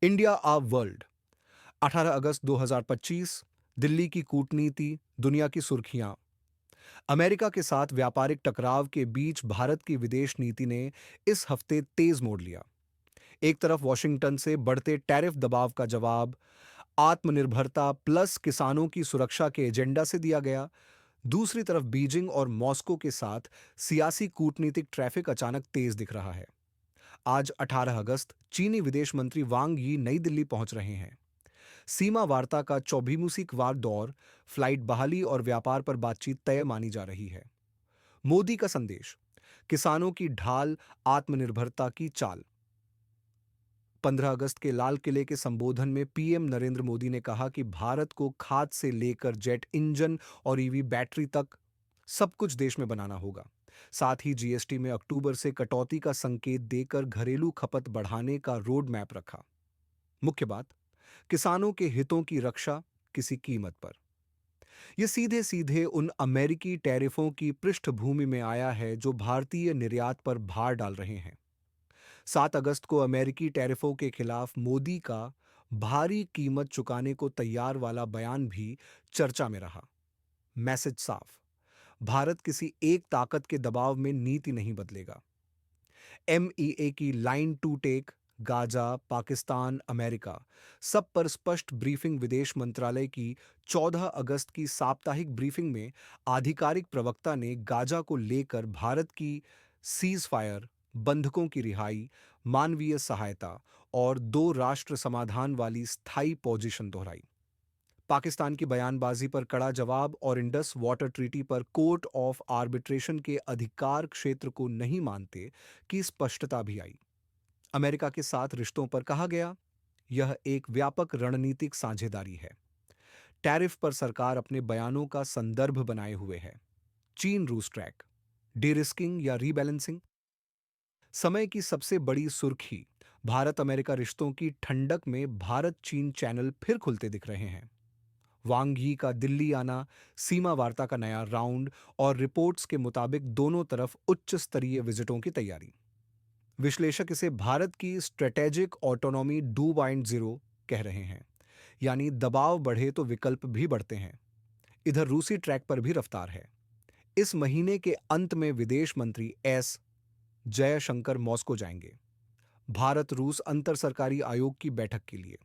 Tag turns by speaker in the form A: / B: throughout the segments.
A: India आ world. 18 अगस्त 2025। दिल्ली की कूटनीति, दुनिया की सुर्खियां। अमेरिका के साथ व्यापारिक टकराव के बीच भारत की विदेश नीति ने इस हफ्ते तेज मोड़ लिया। एक तरफ वॉशिंगटन से बढ़ते टैरिफ दबाव का जवाब आत्मनिर्भरता प्लस किसानों की सुरक्षा के एजेंडा से दिया गया। दूसरी तरफ बीजिंग और मॉस्को के साथ सियासी कूटनीतिक ट्रैफिक अचानक तेज दिख रहा है। आज 18 अगस्त चीनी विदेश मंत्री वांग यी नई दिल्ली पहुंच रहे हैं। सीमा वार्ता का 24वीं दौर, फ्लाइट बहाली और व्यापार पर बातचीत तय मानी जा रही है। मोदी का संदेश, किसानों की ढाल, आत्मनिर्भरता की चाल। 15 अगस्त के लाल किले के संबोधन में पीएम नरेंद्र मोदी ने कहा कि भारत को खाद से लेकर जेट इंजन और ईवी बैटरी तक सब कुछ देश में बनाना होगा। साथ ही जीएसटी में अक्टूबर से कटौती का संकेत देकर घरेलू खपत बढ़ाने का रोड मैप रखा। मुख्य बात, किसानों के हितों की रक्षा किसी कीमत पर। यह सीधे सीधे उन अमेरिकी टैरिफों की पृष्ठभूमि में आया है जो भारतीय निर्यात पर भार डाल रहे हैं। 7 अगस्त को अमेरिकी टैरिफों के खिलाफ मोदी का भारी कीमत चुकाने को तैयार वाला बयान भी चर्चा में रहा। मैसेज साफ, भारत किसी एक ताकत के दबाव में नीति नहीं बदलेगा। एमईए की line to take, Gaza, Pakistan, America, सब पर स्पष्ट ब्रीफिंग। विदेश मंत्रालय की 14 अगस्त की साप्ताहिक ब्रीफिंग में आधिकारिक प्रवक्ता ने गाजा को लेकर भारत की सीज फायर, बंधकों की रिहाई, मानवीय सहायता और दो राष्ट्र समाधान वाली स्थायी पोजीशन दोहराई। पाकिस्तान की बयानबाजी पर कड़ा जवाब और इंडस वाटर ट्रीटी पर कोर्ट ऑफ आर्बिट्रेशन के अधिकार क्षेत्र को नहीं मानते की स्पष्टता भी आई। अमेरिका के साथ रिश्तों पर कहा गया, यह एक व्यापक रणनीतिक साझेदारी है। टैरिफ पर सरकार अपने बयानों का संदर्भ बनाए हुए है। चीन रूस ट्रैक, डीरिस्किंग या रीबैलेंसिंग। समय की सबसे बड़ी सुर्खी, भारत अमेरिका रिश्तों की ठंडक में भारत चीन चैनल फिर खुलते दिख रहे हैं। वांग यी का दिल्ली आना, सीमा वार्ता का नया राउंड और रिपोर्ट्स के मुताबिक दोनों तरफ उच्च स्तरीय विजिटों की तैयारी। विश्लेषक इसे भारत की स्ट्रेटेजिक ऑटोनॉमी 2.0 कह रहे हैं, यानी दबाव बढ़े तो विकल्प भी बढ़ते हैं। इधर रूसी ट्रैक पर भी रफ्तार है। इस महीने के अंत में विदेश मंत्री एस जयशंकर मॉस्को जाएंगे, भारत रूस अंतर सरकारी आयोग की बैठक के लिए।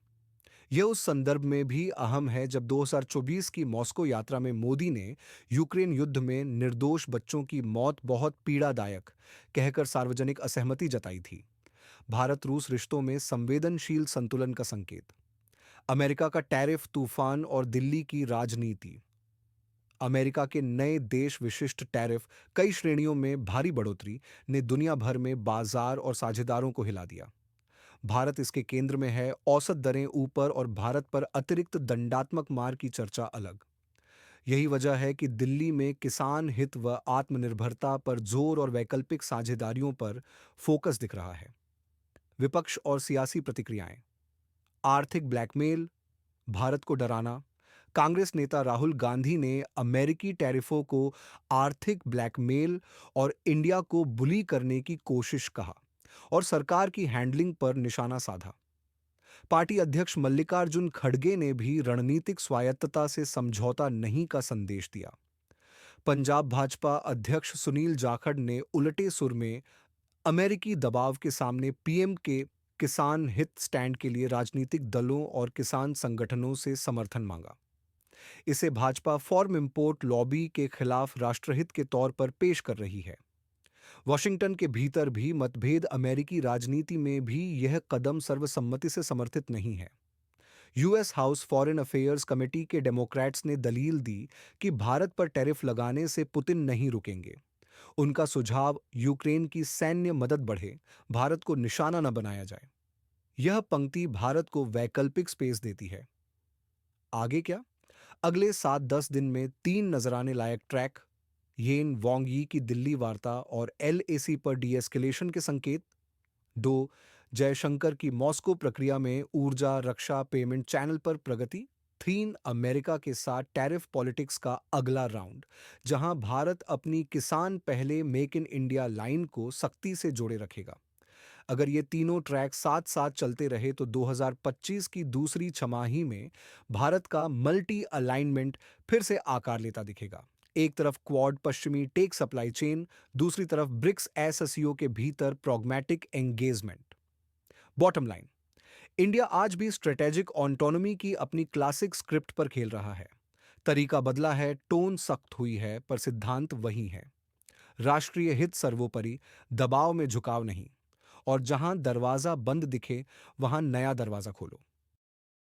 A: यह उस संदर्भ में भी अहम है जब 2024 की मॉस्को यात्रा में मोदी ने यूक्रेन युद्ध में निर्दोष बच्चों की मौत बहुत पीड़ादायक कहकर सार्वजनिक असहमति जताई थी। भारत रूस रिश्तों में संवेदनशील संतुलन का संकेत। अमेरिका का टैरिफ तूफान और दिल्ली की राजनीति। अमेरिका के नए देश विशिष्ट टैरिफ, कई श्रेणियों में भारी बढ़ोतरी ने दुनिया भर में बाजार और साझेदारों को हिला दिया। भारत इसके केंद्र में है, औसत दरें ऊपर और भारत पर अतिरिक्त दंडात्मक मार की चर्चा अलग। यही वजह है कि दिल्ली में किसान हित व आत्मनिर्भरता पर जोर और वैकल्पिक साझेदारियों पर फोकस दिख रहा है। विपक्ष और सियासी प्रतिक्रियाएं। आर्थिक ब्लैकमेल, भारत को डराना। कांग्रेस नेता राहुल गांधी ने अमेरिकी टैरिफों को आर्थिक ब्लैकमेल और इंडिया को बुली करने की कोशिश कहा और सरकार की हैंडलिंग पर निशाना साधा। पार्टी अध्यक्ष मल्लिकार्जुन खड़गे ने भी रणनीतिक स्वायत्तता से समझौता नहीं का संदेश दिया। पंजाब भाजपा अध्यक्ष सुनील जाखड़ ने उलटे सुर में अमेरिकी दबाव के सामने पीएम के किसान हित स्टैंड के लिए राजनीतिक दलों और किसान संगठनों से समर्थन मांगा। इसे भाजपा फॉर्म इंपोर्ट लॉबी के खिलाफ राष्ट्रहित के तौर पर पेश कर रही है। वॉशिंगटन के भीतर भी मतभेद, अमेरिकी राजनीति में भी यह कदम सर्वसम्मति से समर्थित नहीं है। US house foreign affairs committee के डेमोक्रेट्स ने दलील दी कि भारत पर टैरिफ लगाने से पुतिन नहीं रुकेंगे। उनका सुझाव, यूक्रेन की सैन्य मदद बढ़े, भारत को निशाना न बनाया जाए। यह पंक्ति भारत को वैकल्पिक स्पेस देती है। आगे क्या? अगले 7-10 दिन में 3 नजराने लायक ट्रैक, येन वांग यी की दिल्ली वार्ता और एलएसी पर डीएस्केलेशन के संकेत। 2 जयशंकर की मॉस्को प्रक्रिया में ऊर्जा, रक्षा, पेमेंट चैनल पर प्रगति। 3 अमेरिका के साथ टैरिफ पॉलिटिक्स का अगला राउंड, जहां भारत अपनी किसान पहले मेक इन इंडिया लाइन को सख्ती से जोड़े रखेगा। अगर ये तीनों ट्रैक साथ साथ चलते रहे तो 2025 की दूसरी छमाही में भारत का मल्टी अलाइनमेंट फिर से आकार लेता दिखेगा। एक तरफ क्वाड पश्चिमी टेक सप्लाई चेन, दूसरी तरफ ब्रिक्स एससीओ के भीतर प्रॉग्मेटिक एंगेजमेंट। बॉटम लाइन, इंडिया आज भी स्ट्रेटेजिक ऑटोनॉमी की अपनी क्लासिक स्क्रिप्ट पर खेल रहा है। तरीका बदला है, टोन सख्त हुई है, पर सिद्धांत वही है। राष्ट्रीय हित सर्वोपरि, दबाव में झुकाव नहीं। और जहां दरवाजा बंद दिखे, वहां नया दरवाजा खोलो।